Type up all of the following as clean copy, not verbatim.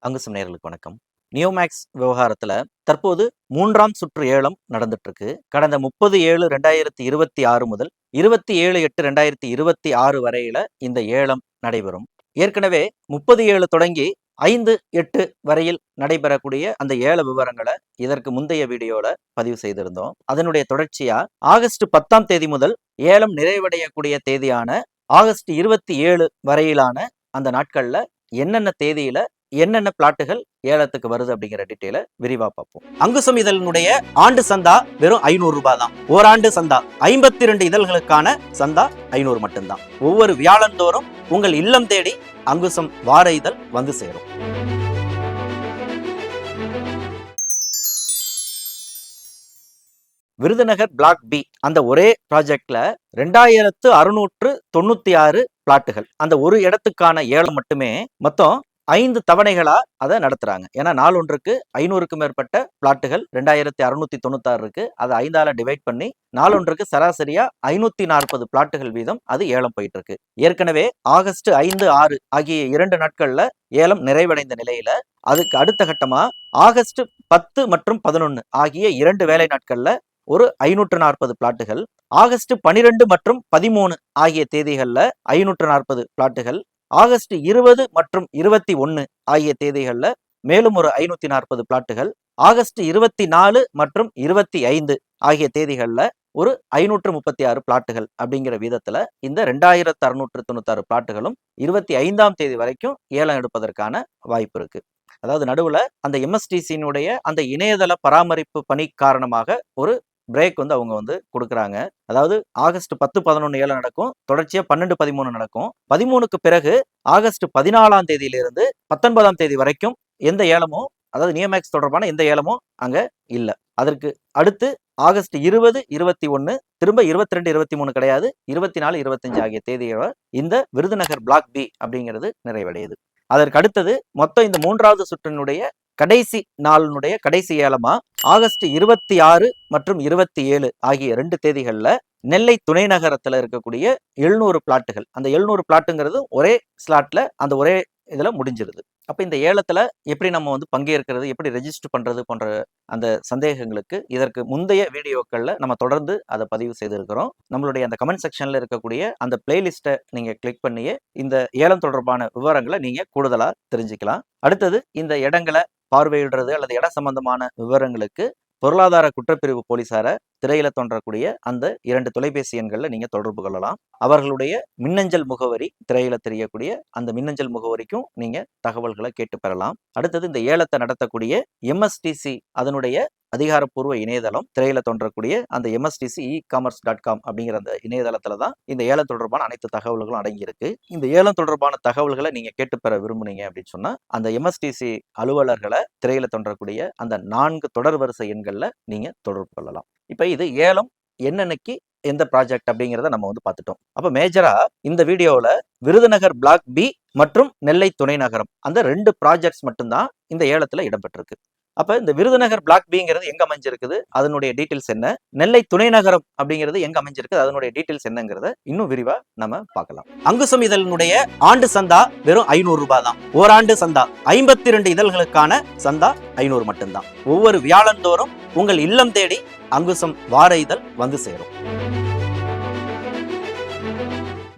அங்குசம் நேயர்களுக்கு வணக்கம். நியோமேக்ஸ் விவகாரத்துல தற்போது 3ஆம் சுற்று ஏலம் நடந்துட்டு இருக்கு. கடந்த 30/7/2026 முதல் 27/8/2026 வரையில இந்த ஏலம் நடைபெறும். ஏற்கனவே 30/7 தொடங்கி 5/8 வரையில் நடைபெறக்கூடிய அந்த ஏல விவரங்களை இதற்கு முந்தைய வீடியோல பதிவு செய்திருந்தோம். அதனுடைய தொடர்ச்சியா ஆகஸ்ட் 10ஆம் தேதி முதல் ஏலம் நிறைவடையக்கூடிய தேதியான ஆகஸ்ட் 27 வரையிலான அந்த நாட்கள்ல என்னென்ன தேதியில என்னென்ன பிளாட்டுகள் ஏலத்துக்கு வருது அப்படிங்கிற டீட்டெயில விரிவா பார்ப்போம். அங்குசம் இதழினுடைய ஆண்டு சந்தா வெறும் 500 ரூபாய் தான். ஓராண்டு சந்தா 52 இதழ்களுக்கான சந்தா 500 மட்டும்தான். ஒவ்வொரு வியாழந்தோறும் உங்கள் இல்லம் தேடி அங்குசம் வார இதழ் வந்து சேரும். விருதுநகர் பிளாக் பி அந்த ஒரே ப்ராஜெக்ட்ல 2696 பிளாட்டுகள். அந்த ஒரு இடத்துக்கான ஏலம் மட்டுமே மொத்தம் 5 தவணைகளா அதை நடத்துறாங்க. ஏன்னா நாள் ஒன்றுக்கு 500க்கும் மேற்பட்ட பிளாட்டுகள் 2696 இருக்கு. அதை 5ஆல டிவைட் பண்ணி நாள் ஒன்றுக்கு சராசரியா 540 பிளாட்டுகள் வீதம் அது ஏலம் போயிட்டு இருக்கு. ஏற்கனவே ஆகஸ்ட் 5, 6 ஆகிய 2 நாட்கள்ல ஏலம் நிறைவடைந்த நிலையில அதுக்கு அடுத்த கட்டமா ஆகஸ்ட் 10 மற்றும் 11 ஆகிய 2 வேலை நாட்கள்ல ஒரு 540 பிளாட்டுகள், ஆகஸ்ட் 12 மற்றும் 13 ஆகிய தேதிகள்ல 540 பிளாட்டுகள், ஆகஸ்ட் 20 மற்றும் 21 ஆகிய தேதிகள்ல மேலும் ஒரு 540 பிளாட்டுகள், ஆகஸ்ட் 24 மற்றும் 25 ஆகிய தேதிகள்ல ஒரு 536 பிளாட்டுகள் அப்படிங்கிற விதத்துல இந்த 2696 பிளாட்டுகளும் 25ஆம் தேதி வரைக்கும் ஏலம் எடுப்பதற்கான வாய்ப்பு இருக்கு. அதாவது நடுவுல அந்த எம்எஸ்டிசியினுடைய அந்த இணையதள பராமரிப்பு பணி காரணமாக ஒரு பிரேக் அவங்க கொடுக்குறாங்க. அதாவது ஆகஸ்ட் 10, 11 ஏலம் நடக்கும். தொடர்ச்சியா 12, 13 நடக்கும். 13க்கு பிறகு ஆகஸ்ட் 14ஆம் தேதியிலிருந்து 19ஆம் தேதி வரைக்கும் எந்த ஏலமும், அதாவது நியோமேக்ஸ் தொடர்பான எந்த ஏலமும் அங்க இல்ல. அதற்கு அடுத்து ஆகஸ்ட் 20, 21 திரும்ப 22, 23 கிடையாது, 24, 25 ஆகிய தேதியோட இந்த விருதுநகர் பிளாக் பி அப்படிங்கிறது நிறைவடையுது. அதற்கு அடுத்தது மொத்தம் இந்த 3வது சுற்றினுடைய கடைசி நாளினுடைய கடைசி ஏலமா ஆகஸ்ட் 26 மற்றும் 27 ஆகிய 2 தேதிகள்ல நெல்லை துணை நகரத்துல இருக்கக்கூடிய 700 பிளாட்டுகள். அந்த 700 பிளாட்டுங்கிறது ஒரே ஸ்லாட்ல அந்த ஒரே இதுல முடிஞ்சிருது. அப்ப இந்த ஏலத்துல எப்படி நம்ம பங்கேற்கிறது, எப்படி ரெஜிஸ்டர் பண்றது போன்ற அந்த சந்தேகங்களுக்கு இதற்கு முந்தைய வீடியோக்கள்ல நம்ம தொடர்ந்து அதை பதிவு செய்திருக்கிறோம். நம்மளுடைய அந்த கமெண்ட் செக்ஷன்ல இருக்கக்கூடிய அந்த பிளேலிஸ்ட்டை நீங்க கிளிக் பண்ணியே இந்த ஏலம் தொடர்பான விவரங்களை நீங்க கூடுதலா தெரிஞ்சுக்கலாம். அடுத்தது இந்த இடங்களை பார்வையிடுறது அல்லது இட சம்பந்தமான விவரங்களுக்கு பொருளாதார குற்றப்பிரிவு போலீசார திரையில தோன்றக்கூடிய அந்த 2 தொலைபேசி எண்கள்ல நீங்க தொடர்பு கொள்ளலாம். அவர்களுடைய மின்னஞ்சல் முகவரி திரையில தெரியக்கூடிய அந்த மின்னஞ்சல் முகவரிக்கும் நீங்க தகவல்களை கேட்டு பெறலாம். அடுத்தது இந்த ஏலத்தை நடத்தக்கூடிய எம்எஸ்டிசி அதனுடைய அதிகாரப்பூர்வ இணையதளம் திரையில தோன்றக்கூடிய அந்த MSTC e-commerce.com அப்படிங்கிற அந்த இணையதளத்துல தான் இந்த ஏலம் தொடர்பான அனைத்து தகவல்களும் அடங்கி இருக்கு. இந்த ஏலம் தொடர்பான தகவல்களை நீங்க கேட்டு பெற விரும்புனீங்க அப்படின்னு சொன்னா அந்த MSTC அலுவலர்களை திரையில தோன்றக்கூடிய அந்த 4 தொடர் வரிசை எண்கள்ல நீங்க தொடர்பு கொள்ளலாம். இப்ப இது ஏலம் என்னன்னைக்கு எந்த ப்ராஜெக்ட் அப்படிங்கிறத நம்ம பார்த்துட்டோம். அப்ப மேஜரா இந்த வீடியோல விருதுநகர் பிளாக் பி மற்றும் நெல்லை துணை நகரம் அந்த 2 ப்ராஜெக்ட்ஸ் மட்டும்தான் இந்த ஏலத்துல இடம்பெற்றிருக்கு. அப்ப இந்த விருதுநகர் பிளாக் பிங்கிறது எங்க அமைஞ்சிருக்குது, அதனுடைய டீட்டெயில்ஸ் என்ன, நெல்லை துணை நகரம் அப்படிங்கிறது எங்க அமைஞ்சிருக்கு, அதனுடைய டீட்டெயில்ஸ் என்னங்கிறத இன்னும் விரிவா நம்ம பார்க்கலாம். அங்குசம் இதழினுடைய ஆண்டு சந்தா வெறும் 500 ரூபாய் தான். ஓராண்டு சந்தா 52 இதழ்களுக்கான சந்தா 500 மட்டும்தான். ஒவ்வொரு வியாழந்தோறும் உங்கள் இல்லம் தேடி அங்குசம் வார இதழ் வந்து சேரும்.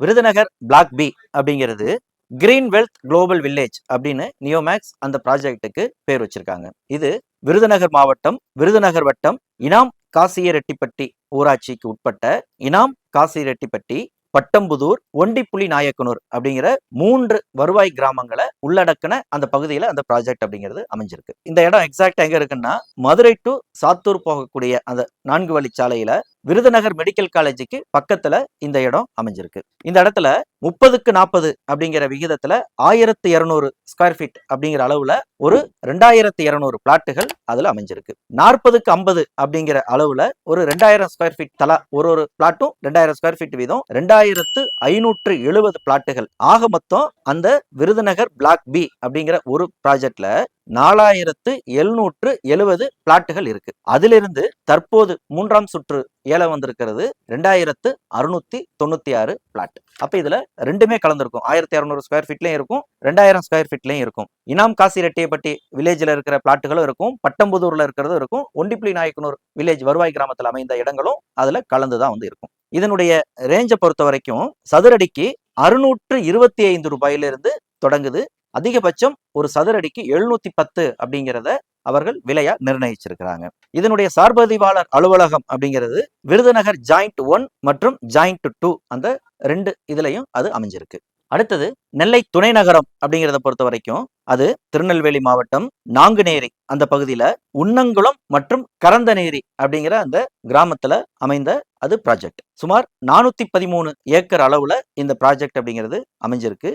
விருதுநகர் பிளாக் பி அப்படிங்கிறது கிரீன் வெல்த் குளோபல் வில்லேஜ் அப்படின்னு நியோமேக்ஸ் அந்த ப்ராஜெக்டுக்கு பேர் வச்சிருக்காங்க. இது விருதுநகர் மாவட்டம், விருதுநகர் வட்டம், இனாம் காசியரெட்டிப்பட்டி ஊராட்சிக்கு உட்பட்ட இனாம் காசிரெட்டிப்பட்டி, பட்டம்புதூர், ஒண்டிப்புலி நாயக்கனூர் அப்படிங்கிற 3 வருவாய் கிராமங்களை உள்ளடக்கின அந்த பகுதியில அந்த ப்ராஜெக்ட் அப்படிங்கிறது அமைஞ்சிருக்கு. இந்த இடம் எக்ஸாக்டா எங்க இருக்குன்னா மதுரை டு சாத்தூர் போகக்கூடிய அந்த 4 வழிச்சாலையில விருதுநகர் மெடிக்கல் காலேஜுக்கு பக்கத்துல இந்த இடம் அமைஞ்சிருக்கு. இந்த இடத்துல 30க்கு 40 அப்படிங்கிற விகிதத்துல 1200 ஸ்கொயர் ஃபீட் அப்படிங்கிற அளவுல ஒரு 2200 பிளாட்டுகள் அதுல அமைஞ்சிருக்கு. 40க்கு 50 அப்படிங்கிற அளவுல ஒரு 2000 ஸ்கொயர் ஃபீட் தலா ஒரு பிளாட்டும் 2000 ஸ்கொயர் ஃபீட் வீதம் 2570 பிளாட்டுகள். ஆக மொத்தம் அந்த விருதுநகர் பிளாக் பி அப்படிங்கிற ஒரு ப்ராஜெக்ட்ல 4770 பிளாட்டுகள் இருக்கு. அதிலிருந்து தற்போது 3ஆம் சுற்று ஏலம் வந்திருக்கிறது 2696 பிளாட். அப்ப இதுல ரெண்டுமே கலந்துருக்கும். 1600 ஸ்கொயர் ஃபீட்லயும் இருக்கும், 2000 ஸ்கொயர் ஃபீட்லயும் இருக்கும். இனாம் காசி ரெட்டியப்பட்டி வில்லேஜ்ல இருக்கிற பிளாட்டுகளும் இருக்கும், பட்டம்புதூர்ல இருக்கிறதும் இருக்கும், ஒண்டிப்புலி நாயக்கனூர் வில்லேஜ் வருவாய் கிராமத்தில் அமைந்த இடங்களும் அதுல கலந்துதான் வந்து இருக்கும். இதனுடைய ரேஞ்சை பொறுத்த வரைக்கும் சதுரடிக்கு 625 ரூபாயிலிருந்து தொடங்குது. அதிகபட்சம் ஒரு சதுரடிக்கு 710 அப்படிங்கிறத அவர்கள் விலையா நிர்ணயிச்சிருக்கிறாங்க. இதனுடைய சார்பதிவாளர் அலுவலகம் அப்படிங்கிறது விருதுநகர் ஜாயிண்ட் 1 மற்றும் ஜாயிண்ட் 2 அந்த 2 இதுலயும் அது அமைஞ்சிருக்கு. அடுத்தது நெல்லை துணை நகரம் அப்படிங்கிறத பொறுத்த வரைக்கும் அது திருநெல்வேலி மாவட்டம் நாங்குநேரி அந்த பகுதியில உன்னங்குளம் மற்றும் கரந்தநேரி அப்படிங்கிற அந்த கிராமத்துல அமைந்த அது ப்ராஜெக்ட். சுமார் 413 ஏக்கர் அளவுல இந்த ப்ராஜெக்ட் அப்படிங்கிறது அமைஞ்சிருக்கு.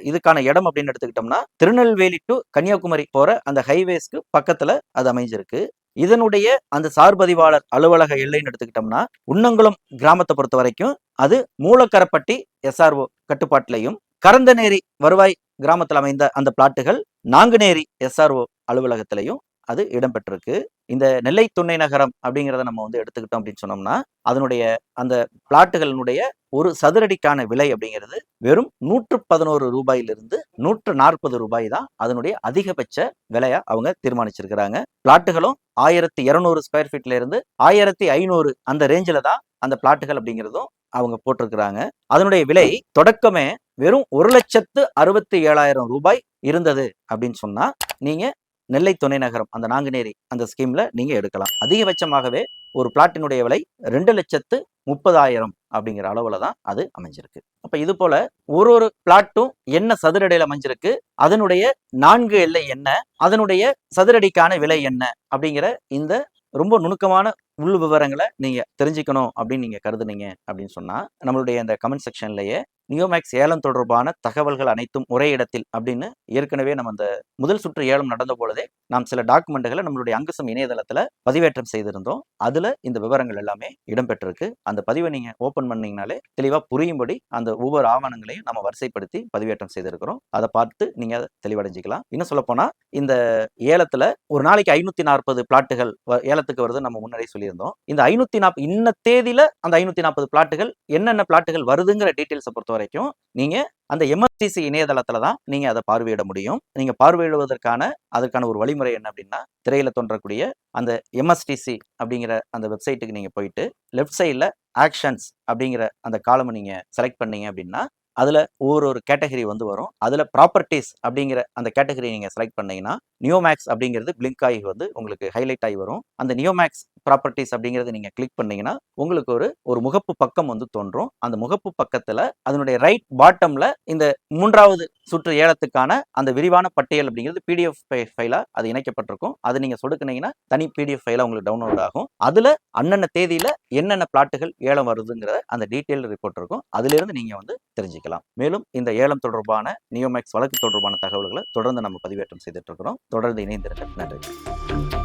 இதுக்கான இடம் அப்படின்னு எடுத்துக்கிட்டோம்னா திருநெல்வேலி டு கன்னியாகுமரி போற அந்த ஹைவேஸ்க்கு பக்கத்துல அது அமைஞ்சிருக்கு. இதனுடைய அந்த சார்பதிவாளர் அலுவலக எல்லைன்னு எடுத்துக்கிட்டோம்னா உன்னங்குளம் கிராமத்தை பொறுத்த வரைக்கும் அது மூலக்கரப்பட்டி SRO கட்டுப்பாட்டிலையும், கரந்தநேரி வருவாய் கிராமத்தில் அமைந்த அந்த பிளாட்டுகள் நாங்குநேரி SRO அலுவலகத்திலையும் அது இடம்பெற்றிருக்கு. இந்த நெல்லை துணை நகரம் அப்படிங்கிறத நம்ம வந்து எடுத்துக்கிட்டோம் அப்படின்னு சொன்னோம்னா அதனுடைய அந்த பிளாட்டுகளினுடைய ஒரு சதுரடிக்கான விலை அப்படிங்கிறது வெறும் 111 ரூபாயிலிருந்து 140 ரூபாய் தான் அதனுடைய அதிகபட்ச விலையா அவங்க தீர்மானிச்சிருக்கிறாங்க. பிளாட்டுகளும் 1200 ஸ்கொயர் ஃபீட்ல இருந்து 1500 அந்த ரேஞ்சில தான் அந்த பிளாட்டுகள் அப்படிங்கிறதும் அவங்க போட்டிருக்கிறாங்க. அதனுடைய விலை தொடக்கமே வெறும் 1,67,000 ரூபாய் இருந்தது அப்படின்னு சொன்னா நீங்க நெல்லை துணை நகரம் அந்த நாங்குநேரி அந்த ஸ்கீம்ல நீங்க எடுக்கலாம். அதிகபட்சமாகவே ஒரு பிளாட்டினுடைய விலை 2,30,000 அப்படிங்கிற அளவுல தான் அது அமைஞ்சிருக்கு. அப்ப இது போல ஒரு பிளாட்டும் என்ன சதுரடியில் அமைஞ்சிருக்கு, அதனுடைய 4 எல்லை என்ன, அதனுடைய சதுரடிக்கான விலை என்ன அப்படிங்கிற இந்த ரொம்ப நுணுக்கமான உள் விவரங்களை நீங்க தெரிஞ்சுக்கணும் அப்படின்னு நீங்க கருதுனீங்க அப்படின்னு சொன்னா நம்மளுடைய இந்த கமெண்ட் செக்ஷன்லயே நியோமேக்ஸ் ஏலம் தொடர்பான தகவல்கள் அனைத்தும் ஒரே இடத்தில் அப்படின்னு ஏற்கனவே நம்ம அந்த முதல் சுற்று ஏலம் நடந்த பொழுதே நாம் சில டாக்குமெண்ட்டுகளை நம்மளுடைய அங்குசம் இணையதளத்துல பதிவேற்றம் செய்திருந்தோம். அதுல இந்த விவரங்கள் எல்லாமே இடம்பெற்றிருக்கு. அந்த பதிவை நீங்க ஓபன் பண்ணீங்கனாலே தெளிவா புரியும்படி அந்த ஒவ்வொரு ஆவணங்களையும் நம்ம வரிசைப்படுத்தி பதிவேற்றம் செய்திருக்கிறோம். அதை பார்த்து நீங்க தெளிவடைஞ்சிக்கலாம். இன்னும் சொல்ல போனா இந்த ஏலத்துல ஒரு நாளைக்கு 540 பிளாட்டுகள் ஏலத்துக்கு வருது நம்ம முன்னரே சொல்லியிருந்தோம். இந்த 540 இன்ன தேதியில அந்த 540 பிளாட்டுகள் என்னென்ன பிளாட்டுகள் வருதுங்கிற டீட்டெயில்ஸை பொறுத்த வரைக்கும் நீங்க அந்த MSTC இணையதளத்துல தான் நீங்க அதை பார்வையிட முடியும். நீங்க பார்வையிடுவதற்கான அதற்கான ஒரு வழிமுறை என்ன அப்படின்னா திரையில தோன்றக்கூடிய அந்த MSTC அப்படிங்கிற அந்த வெப்சைட்டுக்கு நீங்க போயிட்டு லெஃப்ட் சைட்ல ஆக்ஷன்ஸ் அப்படிங்கிற அந்த காலமை நீங்க செலக்ட் பண்ணீங்க அப்படின்னா அதுல ஒரு கேட்டகரி வந்து வரும். அதுல ப்ராப்பர்ட்டிஸ் அப்படிங்கிற அந்த கேட்டகரி நீங்க செலக்ட் பண்ணீங்கன்னா நியோமேக்ஸ் அப்படிங்கிறது பிளிங்க் ஆகி வந்து உங்களுக்கு ஹைலைட் ஆகி வரும். அந்த நியோமேக்ஸ் ப்ராப்பர்ட்டிஸ் அப்படிங்கிறது நீங்க கிளிக் பண்ணீங்கன்னா உங்களுக்கு ஒரு முகப்பு பக்கம் வந்து தோன்றும். அந்த முகப்பு பக்கத்துல அதனுடைய ரைட் பாட்டம்ல இந்த 3வது சுற்று ஏலத்துக்கான அந்த விரிவான பட்டியல் அப்படிங்கிறது PDF ஃபைலா அது இணைக்கப்பட்டிருக்கும். அது நீங்க சொடுக்குனீங்கன்னா தனி PDF ஃபைலா உங்களுக்கு டவுன்லோட் ஆகும். அதுல அன்னன்ன தேதியில என்னென்ன பிளாட்டுகள் ஏலம் வருதுங்கிற அந்த டீட்டெயில் ரிப்போர்ட் இருக்கும். அதுல இருந்து நீங்க வந்து தெரிஞ்சுக்கலாம். மேலும் இந்த ஏலம் தொடர்பான நியோமேக்ஸ் வழக்கு தொடர்பான தகவல்களை தொடர்ந்து நம்ம பதிவேற்றம் செய்துட்டு இருக்கிறோம். தொடர்ந்து இணைந்திருக்க நன்றி.